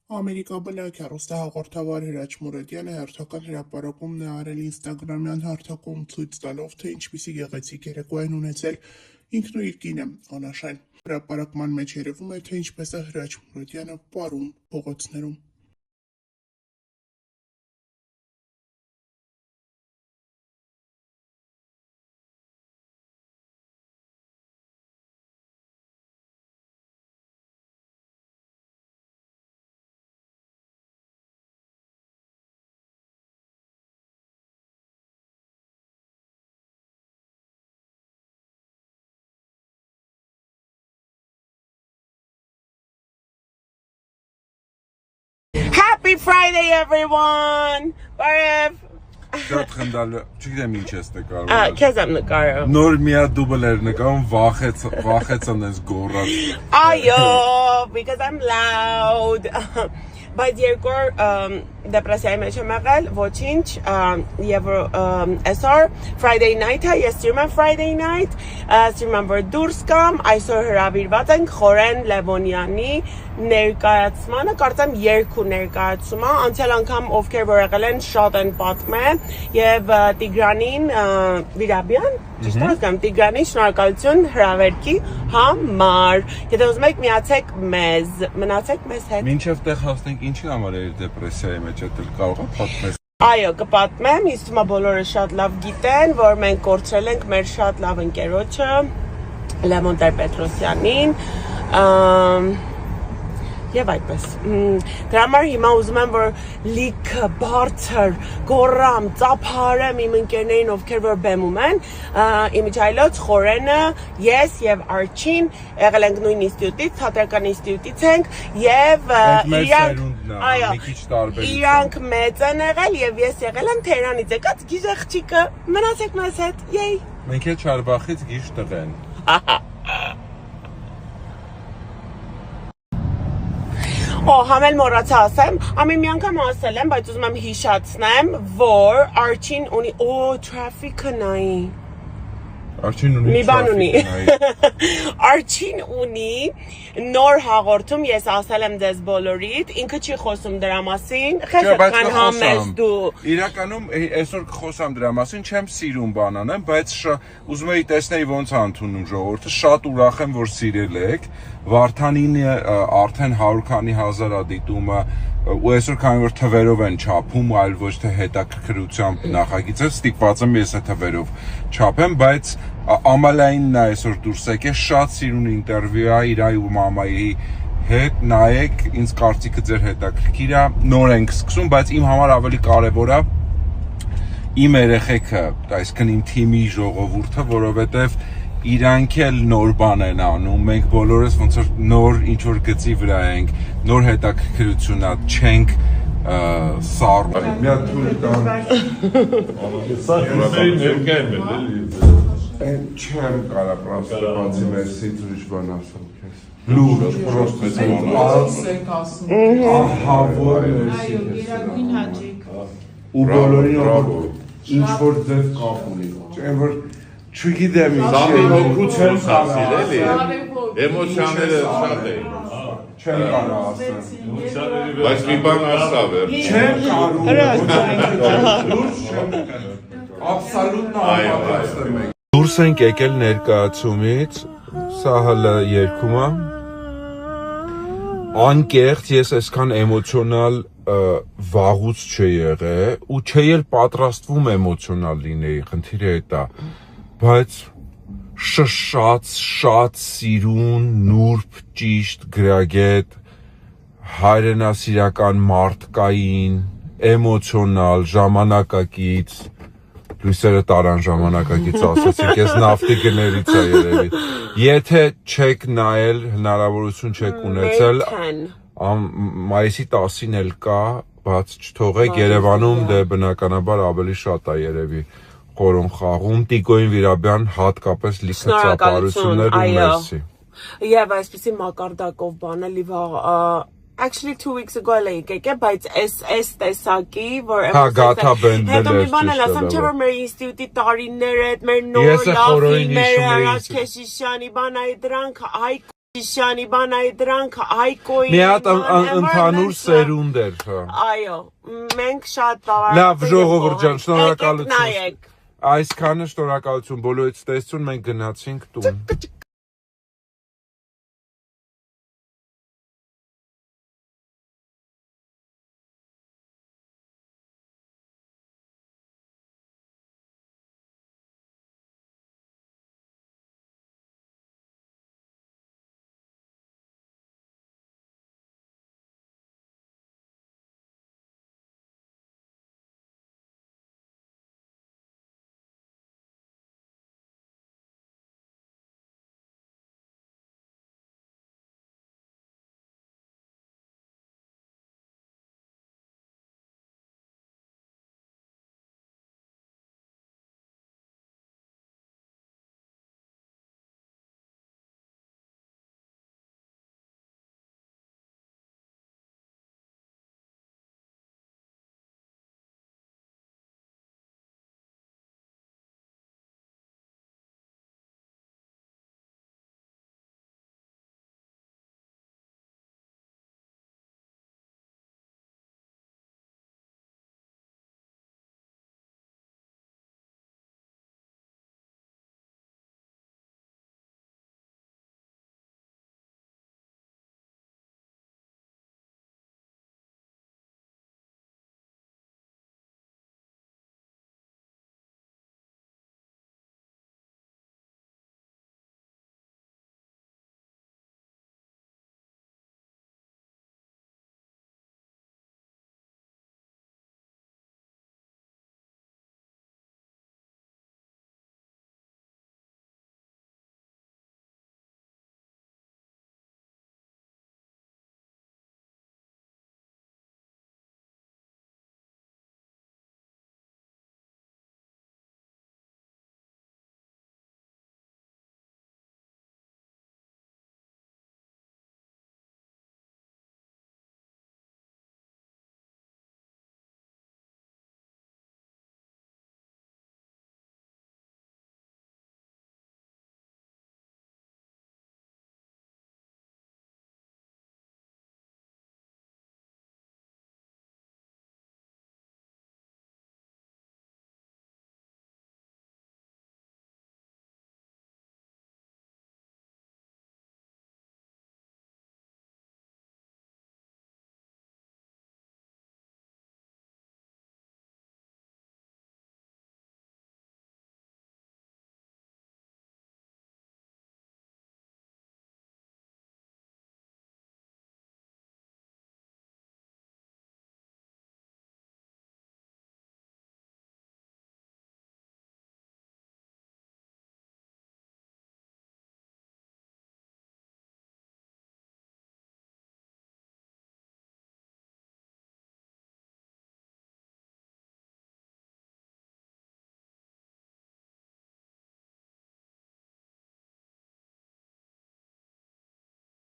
Ամերիկաբլակ հեռուստահաղորդավար Հրաչ Մուրադյանը հերթական հրապարակումն է արել ինստագրամյան հարթակում, ցույց տալով, թե ինչպիսի գեղեցիկ երեկո են ունեցել ինքն ու իր կինը Անաշեն։ Հրապարակման մեջ երևում է, թե ինչպես է Հրաչ Մուրադյանը պարում փողոցներում։ Happy Friday, everyone! Բարև։ Շատ խնդալու, չգիտեմ ինչ ես նկարում։ Քեզ եմ նկարում։ Նոր մի հատ դուբլ էր նկարում, վախեցան ես գոռած։ Այո, because I'm loud. Բայց երկու դեպրեսիայի մեջ եմ եղել, ոչինչ, եւ այսօր Friday night-ը, ես սիրում եմ Friday night, սիրում եմ որ դուրս կամ, այսօր հրավիրված ենք Խորեն Լևոնյանի ներկայացմանը, կարծեմ երկու ներկայացումը, անցյալ անգամ ովքեր որ եղել են շատ են պատմել եւ Տիգրանին Վիրաբյան, ճիշտ ասեմ, Տիգրանին շնորհակալություն հրավերքի համար։ Եթե ուզում եք միացեք մեզ, մնացեք մեզ հետ։ Մինչև տեղ հասնենք ինչի համար էր դեպրեսիայի մեջ էլ կարող է պատմես։ Այո, կպատմեմ, իսկ հիմա բոլորը շատ լավ գիտեն, որ մենք կորցրել ենք մեր շատ լավ ընկերոջը Լևոն Տեր-Պետրոսյանին, եւ այդպես։ Դրա համար հիմա ուզում եմ որ լիքը բարձր գոռամ, ծափարեմ իմ ընկերներին, ովքեր որ բեմում են, իմիջայլոց Խորենը, ես եւ Արչին եղել ենք նույն ինստիտուտից, թատերական ինստիտուտից ենք եւ իրանք մեծ են եղել եւ ես եղել եմ Թեհրանից եկած գիժ աղջիկը, մնացեք մեզ հետ, յեյ։ Մենք էլ Չարբախից գիժ տղեն։ Համել մոռացա ասեմ, ամեն մի անգամ ասել եմ, բայց ուզում եմ հիշացնեմ, որ Արչին ունի, traffic-ը նայի։ Արչին ունի մի բան ունի։ Արչին ունի նոր հաղորդում, ես ասել եմ ձեզ բոլորիդ, ինքը չի խոսում դրա մասին, խեսական համես դու։ Իրականում այսօր կխոսամ դրա մասին, չեմ սիրում բան անեմ, բայց ուզում էի տեսնել ոնց է ընդունում ժողովուրդը, շատ ուրախ եմ, որ սիրել եք։ Վարդանին արդեն 100 քանի հազար է դիտումը, ու այսօր քանի որ թվերով են չափում, այլ ոչ թե հետաքրքրությամբ նախագիծը, ստիպված եմ ես այդ թվերով չափեմ, բայց Ամալայինն է այսօր դուրս եկել, շատ սիրուն ինտերվյու է իր ու մամայի հետ, նայեք, ինձ կարծիքը ձեր հետաքրքիր է, նոր ենք սկսում, բայց իմ համար ավելի կարևոր է իմ երեխեքը, այսինքն իմ թիմի ժողովուրդը, որովհետև իրանք էլ նոր բան են անում, մենք բոլորս ոնց որ նոր ինչ-որ գծի վրա ենք, նոր հետաքրքրություն է, չենք սառնում։ Մի հատ թույլ տան։ Չեմ կարա պրոստը բացի մերսից ուրիշ բան ասեմ քեզ։ Լուրջ պրոստը ահավոր մերսի գերագույն հաճիկ։ Ու բոլորին ինչ-որ ձև կապ ունի։ Չեմ որ չգիտեմ ինչ հոգություն ասել էլի, էմոցիաները շատ էին։ Չեմ կարա ասեմ։ Բայց մի բան ասա վեր։ Չեմ կարող։ Լուրջ չեմ աբսոլյուտ նահատակում եմ։ Դուրս ենք եկել ներկայացումից, սա հələ երգում է։ Անկեղծ ես այսքան էմոցիոնալ վաղուց չի եղել ու չի էլ պատրաստվում էմոցիոնալ լինեի, խնդիրը այդ է, բայց շշած, շատ սիրուն, նուրբ, ճիշտ, գրագետ, հայրենասիրական մարդկային, էմոցիոնալ, ժամանակակից, լույսերը տարան ժամանակակից ասացիք, ես նավթի գներից է երևի, եթե չեք նայել, հնարավորություն չեք ունեցել, մայիսի 10-ին էլ կա, բաց չթողեք, Երևանում դե բնականաբար ավելի շատ է երևի Խորոն խաղում, Տիկոյին Վիրաբյան հատկապես լիքը ծափարություններ ու մերսի։ Եվ այսպիսի մակարդակով բան էլի Actually 2 weeks ago էլ եկեք, բայց այս տեսակի, որ Գաթա բենդել հետո մի բան էլ ասեմ, չէ որ մեր ինստիտուտի տարիները, մեր նոր լավի, մեր Արաջ Քեշիշյանի բան այ դրանք Շիշանի բանայի դրանք Հայկոյի Մի հատ ընդհանուր սերունդ էր, հա։ Այո, մենք շատ բավարար Լավ, ժողովուրդ ջան, շնորհակալություն։ Նայեք Այսքանը շնորհակալություն բոլորից տեսություն մենք գնացինք տուն։